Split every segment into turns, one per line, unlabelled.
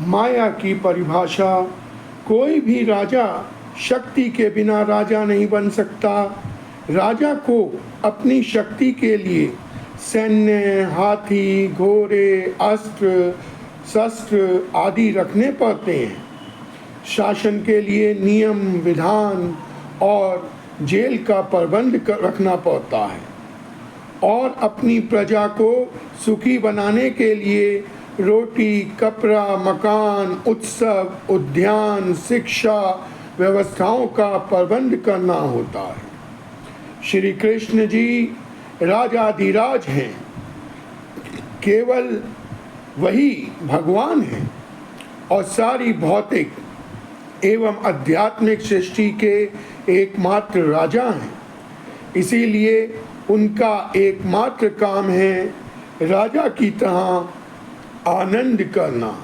माया की परिभाषा। कोई भी राजा शक्ति के बिना राजा नहीं बन सकता। राजा को अपनी शक्ति के लिए सैन्य, हाथी, घोड़े, अस्त्र शस्त्र आदि रखने पड़ते हैं। शासन के लिए नियम, विधान और जेल का प्रबंध रखना पड़ता है और अपनी प्रजा को सुखी बनाने के लिए रोटी, कपड़ा, मकान, उत्सव, उद्यान, शिक्षा व्यवस्थाओं का प्रबंध करना होता है। श्री कृष्ण जी राजाधिराज हैं। केवल वही भगवान हैं और सारी भौतिक एवं आध्यात्मिक सृष्टि के एकमात्र राजा हैं। इसीलिए उनका एकमात्र काम है राजा की तरह आनंद करना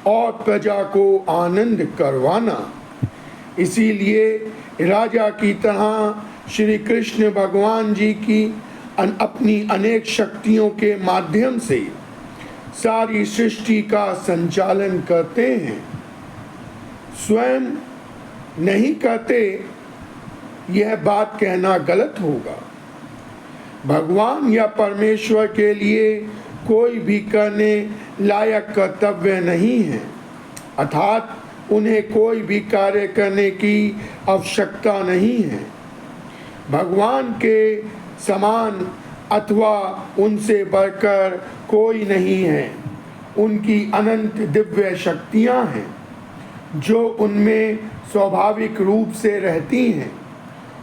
और प्रजा को आनंद करवाना। इसीलिए राजा की तरह श्री कृष्ण भगवान जी की अपनी अनेक शक्तियों के माध्यम से सारी सृष्टि का संचालन करते हैं। स्वयं नहीं करते, यह बात कहना गलत होगा। भगवान या परमेश्वर के लिए कोई भी करने लायक कर्तव्य नहीं है, अर्थात उन्हें कोई भी कार्य करने की आवश्यकता नहीं है। भगवान के समान अथवा उनसे बढ़कर कोई नहीं है। उनकी अनंत दिव्य शक्तियाँ हैं जो उनमें स्वाभाविक रूप से रहती हैं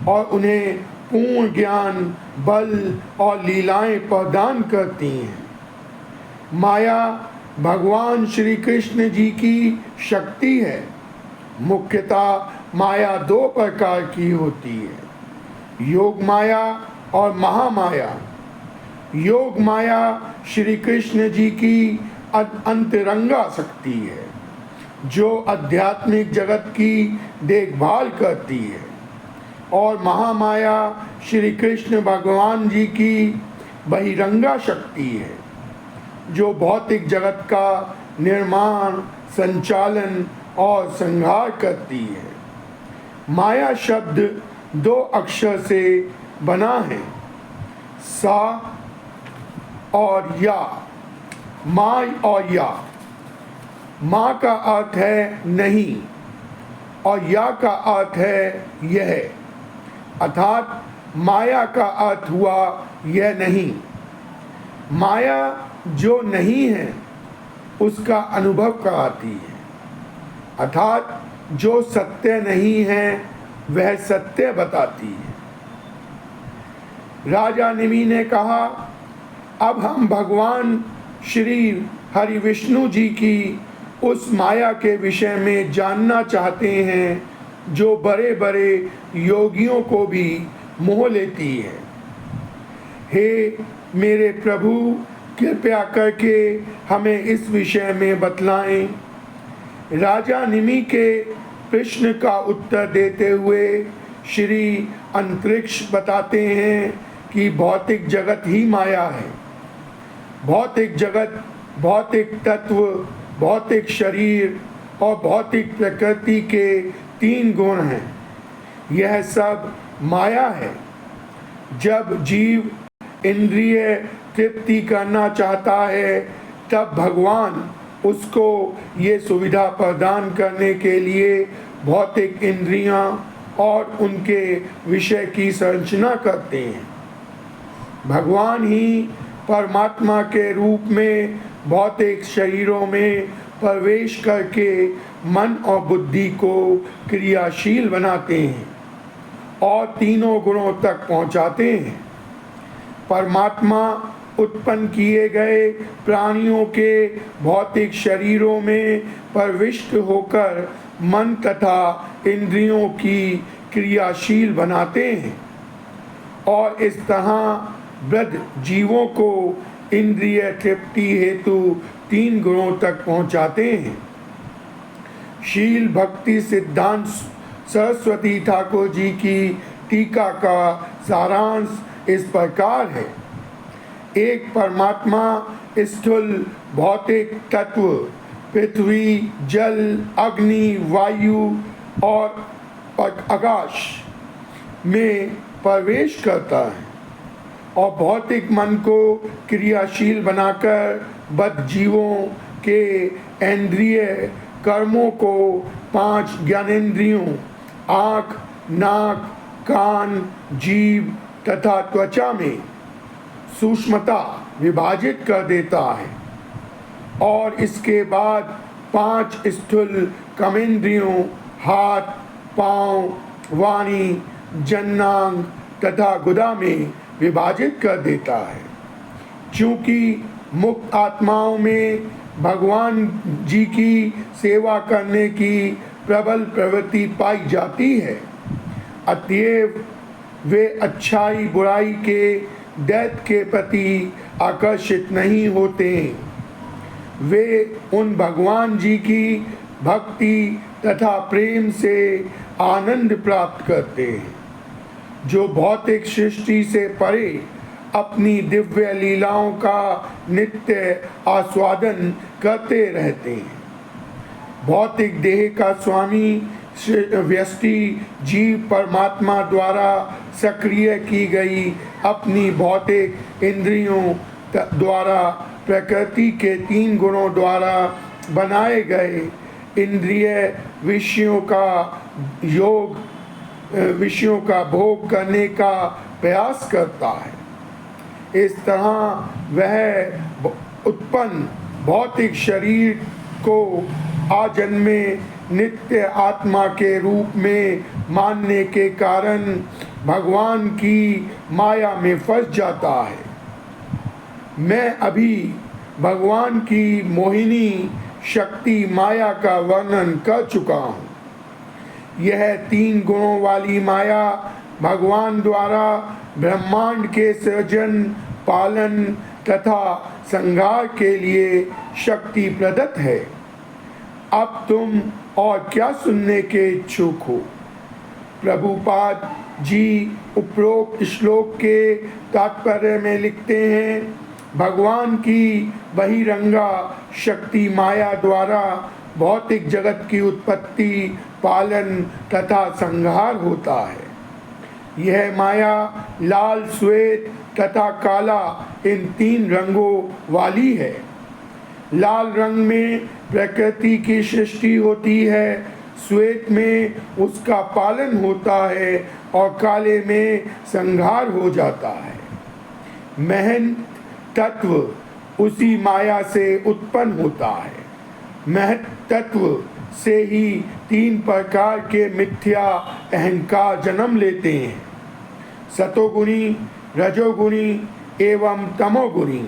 और उन्हें पूर्ण ज्ञान, बल और लीलाएं प्रदान करती हैं। माया भगवान श्री कृष्ण जी की शक्ति है। मुख्यतः माया दो प्रकार की होती है, योग माया और महामाया। योग माया श्री कृष्ण जी की अंतरंगा शक्ति है जो आध्यात्मिक जगत की देखभाल करती है, और महामाया श्री कृष्ण भगवान जी की बहिरंगा शक्ति है जो भौतिक जगत का निर्माण, संचालन और संहार करती है। माया शब्द दो अक्षर से बना है, सा और या। माय और या। माँ का अर्थ है नहीं और या का अर्थ है यह, अर्थात माया का अर्थ हुआ यह नहीं। माया जो नहीं है उसका अनुभव कराती है, अर्थात जो सत्य नहीं है वह सत्य बताती है। राजा निमि ने कहा, अब हम भगवान श्री हरि विष्णु जी की उस माया के विषय में जानना चाहते हैं जो बड़े बड़े योगियों को भी मोह लेती है। हे मेरे प्रभु, कृपया करके हमें इस विषय में बतलाएं। राजा निमि के प्रश्न का उत्तर देते हुए श्री अंतरिक्ष बताते हैं कि भौतिक जगत ही माया है। भौतिक जगत, भौतिक तत्व, भौतिक शरीर और भौतिक प्रकृति के तीन गुण हैं। यह सब माया है। जब जीव इंद्रिय तृप्ति करना चाहता है तब भगवान उसको ये सुविधा प्रदान करने के लिए भौतिक इंद्रियां और उनके विषय की संरचना करते हैं। भगवान ही परमात्मा के रूप में भौतिक शरीरों में प्रवेश करके मन और बुद्धि को क्रियाशील बनाते हैं और तीनों गुणों तक पहुंचाते हैं। परमात्मा उत्पन्न किए गए प्राणियों के भौतिक शरीरों में प्रविष्ट होकर मन तथा इंद्रियों की क्रियाशील बनाते हैं और इस तरह वृद्ध जीवों को इंद्रिय तृप्ति हेतु तीन गुणों तक पहुंचाते हैं। शील भक्ति सिद्धांत सरस्वती ठाकुर जी की टीका का सारांश इस प्रकार है। एक परमात्मा स्थूल भौतिक तत्व पृथ्वी, जल, अग्नि, वायु और आकाश में प्रवेश करता है और भौतिक मन को क्रियाशील बनाकर बद्ध जीवों के इंद्रिय कर्मों को 5 ज्ञानेंद्रियों आँख, नाक, कान, जीभ तथा त्वचा में सूक्ष्मता विभाजित कर देता है और इसके बाद 5 स्थूल कर्मेंद्रियों हाथ, पाँव, वाणी, जन्नांग तथा गुदा में विभाजित कर देता है। चूँकि मुक्त आत्माओं में भगवान जी की सेवा करने की प्रबल प्रवृत्ति पाई जाती है, अतएव वे अच्छाई बुराई के दैत्य के प्रति आकर्षित नहीं होते। वे उन भगवान जी की भक्ति तथा प्रेम से आनंद प्राप्त करते हैं जो भौतिक सृष्टि से परे अपनी दिव्य लीलाओं का नित्य आस्वादन करते रहते हैं। भौतिक देह का स्वामी व्यष्टि जीव परमात्मा द्वारा सक्रिय की गई अपनी भौतिक इंद्रियों द्वारा प्रकृति के 3 गुणों द्वारा बनाए गए इंद्रिय विषयों का भोग करने का प्रयास करता है। इस तरह वह उत्पन्न भौतिक शरीर को आजन्मे नित्य आत्मा के रूप में मानने के कारण भगवान की माया में फंस जाता है। मैं अभी भगवान की मोहिनी शक्ति माया का वर्णन कर चुका हूँ। यह 3 गुणों वाली माया भगवान द्वारा ब्रह्मांड के सृजन, पालन तथा संहार के लिए शक्ति प्रदत्त है। अब तुम और क्या सुनने के इच्छुक हो? प्रभुपाद जी उपरोक्त श्लोक के तात्पर्य में लिखते हैं, भगवान की बहिरंगा शक्ति माया द्वारा भौतिक जगत की उत्पत्ति, पालन तथा संहार होता है। यह माया लाल, श्वेत तथा काला इन 3 रंगों वाली है। लाल रंग में प्रकृति की सृष्टि होती है, श्वेत में उसका पालन होता है और काले में संहार हो जाता है। महन तत्व उसी माया से उत्पन्न होता है। महत तत्व से ही 3 प्रकार के मिथ्या अहंकार जन्म लेते हैं, सतोगुणी, रजोगुणी एवं तमोगुणी।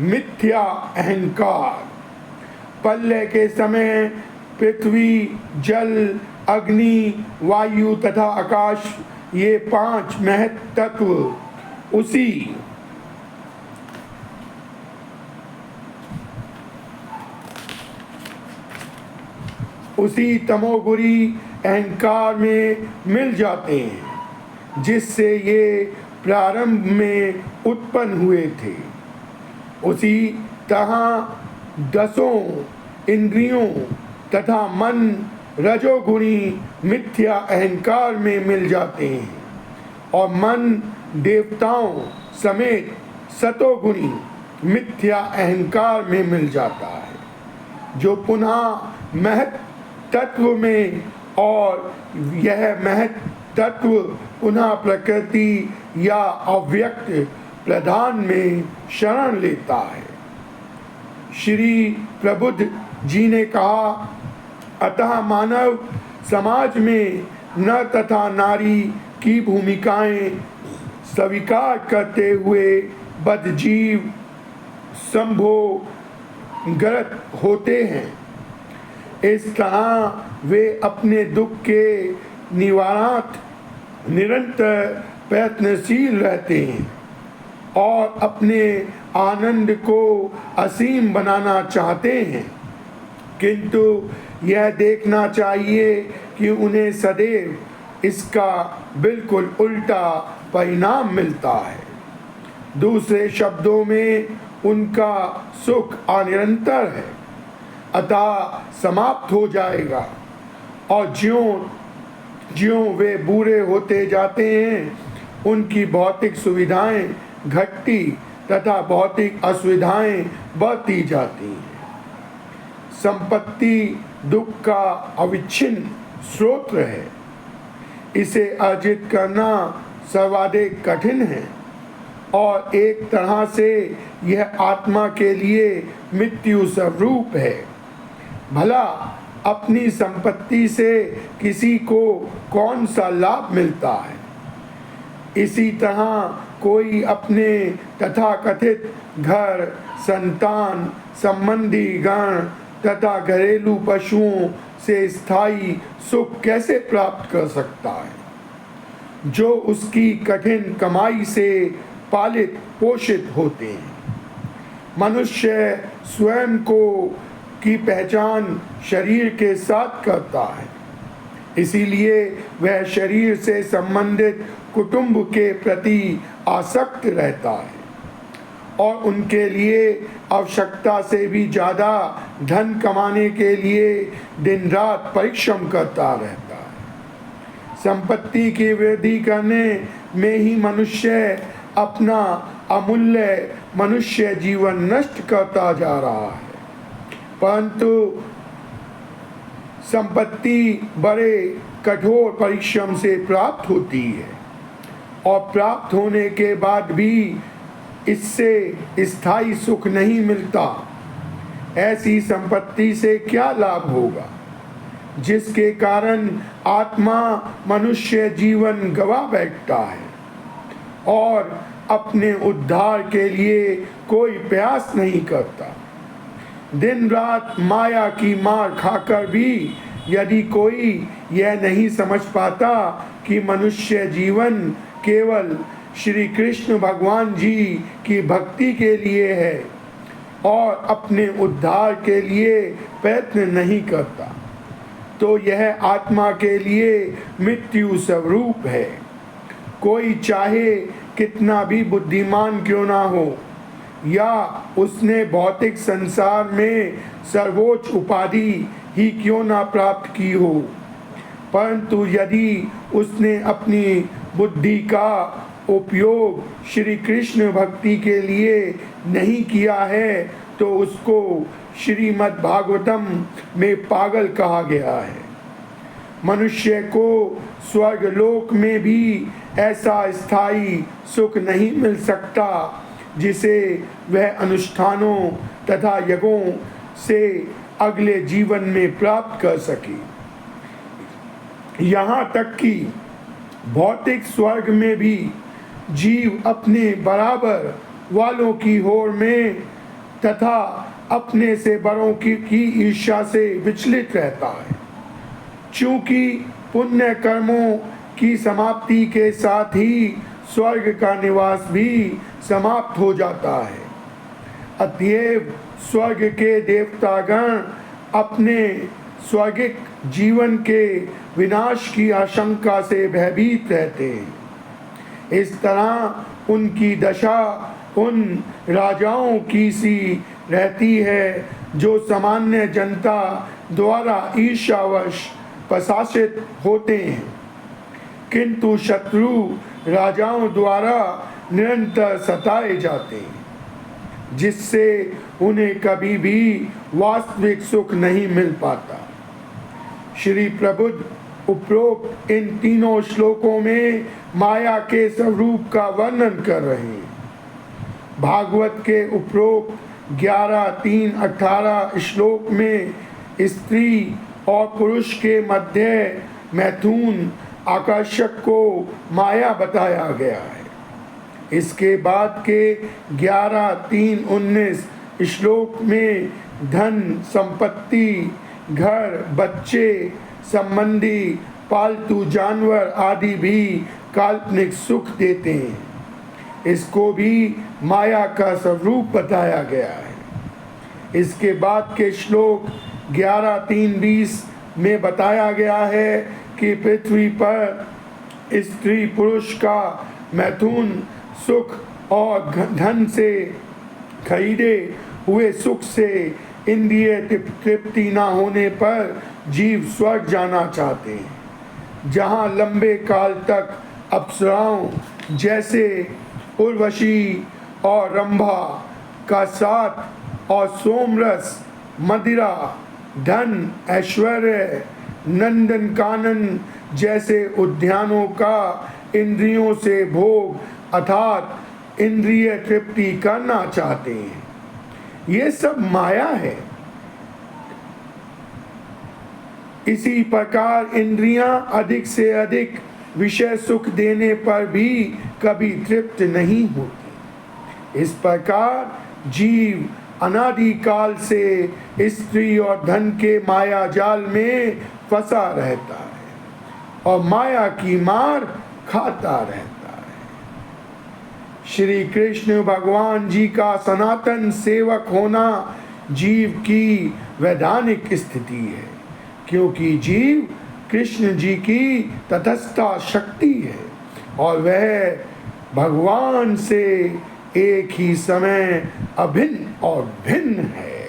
मिथ्या अहंकार प्रलय के समय पृथ्वी, जल, अग्नि, वायु तथा आकाश ये 5 महत तत्व उसी तमोगुणी अहंकार में मिल जाते हैं जिससे ये प्रारंभ में उत्पन्न हुए थे। उसी तरह 10 इंद्रियों तथा मन रजोगुणी मिथ्या अहंकार में मिल जाते हैं और मन देवताओं समेत सतोगुणी मिथ्या अहंकार में मिल जाता है जो पुनः महत तत्व में, और यह महत तत्व पुनः प्रकृति या अव्यक्त प्रधान में शरण लेता है। श्री प्रबुद्ध जी ने कहा, अतः मानव समाज में नर तथा नारी की भूमिकाएं स्वीकार करते हुए बद्ध जीव संभोगरत होते हैं। इस तरह वे अपने दुख के निवारणार्थ निरंतर प्रयत्नशील रहते हैं और अपने आनंद को असीम बनाना चाहते हैं, किंतु यह देखना चाहिए कि उन्हें सदैव इसका बिल्कुल उल्टा परिणाम मिलता है। दूसरे शब्दों में उनका सुख अनिरंतर है। अतः समाप्त हो जाएगा। और ज्यों ज्यों वे बूढ़े होते जाते हैं, उनकी भौतिक सुविधाएं घटती तथा भौतिक असुविधाएं बढ़ती जाती हैं। संपत्ति दुख का अविच्छिन्न स्रोत है। इसे अर्जित करना सर्वाधिक कठिन है और एक तरह से यह आत्मा के लिए मृत्यु स्वरूप है। भला अपनी संपत्ति से किसी को कौन सा लाभ मिलता है? इसी तरह कोई अपने तथाकथित घर, संतान, संबंधी गण तथा घरेलू पशुओं से स्थायी सुख कैसे प्राप्त कर सकता है, जो उसकी कठिन कमाई से पालित पोषित होते हैं? मनुष्य स्वयं को की पहचान शरीर के साथ करता है, इसीलिए वह शरीर से संबंधित कुटुंब के प्रति आसक्त रहता है और उनके लिए आवश्यकता से भी ज़्यादा धन कमाने के लिए दिन रात परिश्रम करता रहता है। संपत्ति की वृद्धि करने में ही मनुष्य अपना अमूल्य मनुष्य जीवन नष्ट करता जा रहा है। परंतु संपत्ति बड़े कठोर परिश्रम से प्राप्त होती है और प्राप्त होने के बाद भी इससे स्थायी सुख नहीं मिलता। ऐसी संपत्ति से क्या लाभ होगा, जिसके कारण आत्मा मनुष्य जीवन गवा बैठता है और अपने उद्धार के लिए कोई प्रयास नहीं करता। दिन रात माया की मार खाकर भी यदि कोई यह नहीं समझ पाता कि मनुष्य जीवन केवल श्री कृष्ण भगवान जी की भक्ति के लिए है और अपने उद्धार के लिए प्रयत्न नहीं करता, तो यह आत्मा के लिए मृत्यु स्वरूप है। कोई चाहे कितना भी बुद्धिमान क्यों ना हो या उसने भौतिक संसार में सर्वोच्च उपाधि ही क्यों ना प्राप्त की हो, परंतु यदि उसने अपनी बुद्धि का उपयोग श्री कृष्ण भक्ति के लिए नहीं किया है तो उसको श्रीमद् भागवतम में पागल कहा गया है। मनुष्य को स्वर्ग लोक में भी ऐसा स्थायी सुख नहीं मिल सकता जिसे वह अनुष्ठानों तथा यज्ञों से अगले जीवन में प्राप्त कर सके। यहाँ तक कि भौतिक स्वर्ग में भी जीव अपने बराबर वालों की होड़ में तथा अपने से बड़ों की ईर्ष्या से विचलित रहता है। चूँकि पुण्य कर्मों की समाप्ति के साथ ही स्वर्ग का निवास भी समाप्त हो जाता है। अतएव स्वर्ग के देवतागण अपने स्वर्गिक जीवन के विनाश की आशंका से भयभीत रहते हैं। इस तरह उनकी दशा उन राजाओं की सी रहती है जो सामान्य जनता द्वारा ईर्ष्यावश प्रशासित होते हैं, किंतु शत्रु राजाओं द्वारा निरंतर सताए जाते हैं, जिससे उन्हें कभी भी वास्तविक सुख नहीं मिल पाता। श्री प्रबुद्ध उपरोक्त इन तीनों श्लोकों में माया के स्वरूप का वर्णन कर रहे हैं। भागवत के उपरोक्त 11-3-18 श्लोक में स्त्री और पुरुष के मध्य मैथुन आकर्षक को माया बताया गया है। इसके बाद के 11-3-19 श्लोक में धन, संपत्ति, घर, बच्चे, संबंधी, पालतू जानवर आदि भी काल्पनिक सुख देते हैं। इसको भी माया का स्वरूप बताया गया है। इसके बाद के श्लोक 11-3-20 में बताया गया है कि पृथ्वी पर स्त्री पुरुष का मैथुन सुख और धन से खरीदे हुए सुख से इंद्रिय तृप्ति ना होने पर जीव स्वर्ग जाना चाहते हैं, जहाँ लंबे काल तक अप्सराओं जैसे उर्वशी और रंभा का साथ और सोमरस, मदिरा, धन, ऐश्वर्य, नंदन कानन जैसे उद्यानों का इंद्रियों से भोग अर्थात इंद्रिय तृप्ति करना चाहते हैं। ये सब माया है। इसी प्रकार इंद्रियां अधिक से अधिक विषय सुख देने पर भी कभी तृप्त नहीं होती। इस प्रकार जीव अनादिकाल से स्त्री और धन के माया जाल में फंसा रहता है और माया की मार खाता रहता है। श्री कृष्ण भगवान जी का सनातन सेवक होना जीव की वैधानिक स्थिति है, क्योंकि जीव कृष्ण जी की तटस्था शक्ति है और वह भगवान से एक ही समय अभिन्न और भिन्न है।